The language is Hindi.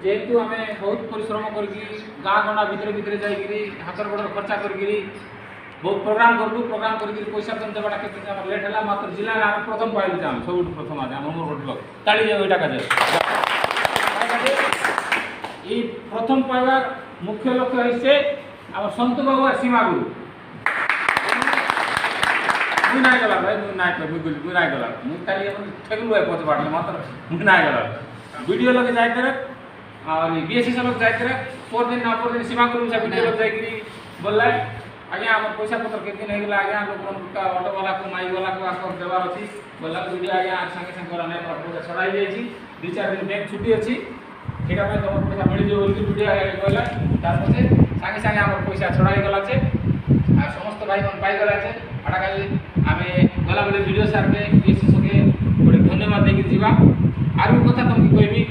जेहेतु आम बहुत परिश्रम करके गाँ गंडा भितर भितर जाकि हाथ गोड़ खर्चा करके बहुत प्रोग्राम करूँ प्रोग्राम करके पैसा तुम देवाटा के लेट है मात्र जिले में आम प्रथम पाइलु सब प्रथम आज आम ब्लक ताड़ी जाओ यहाँ का ये प्रथम पाइबार मुख्य लक्ष्य है आम सन्तु बाबू और सीमा गुरु मुझे ना गला भाई मुझे ना मुझे ना गला मुझे ठेकलू है पच बाटल मात्र मुझे ना गला वीडियो लगे जाए और बीएससी लोग जाए पर दिन सीमा गुरु से वीडियो लग जाए बोला आज्ञा आम पैसा पत्र के दिन होगा आज्ञा लोक ऑटो वाला को माइक वाला को आकर देवार अच्छी बोला वीडियो आज्ञा सागे सागे गला नहीं पैसा छड़ाई जाइए 2-4 दिन बैंक छुट्टी अच्छी ठीक है तुम पैसा मिल जाए वीडियो कहला तार पछे सागे सागे आम पैसा छड़ाई गला आ समस्त भाई मन पाईगला आटा खाली आम गला बेले वीडियो सार के बीएससी सके गोटे धन्यवाद देकर जावा आर कथा तुमको कहबी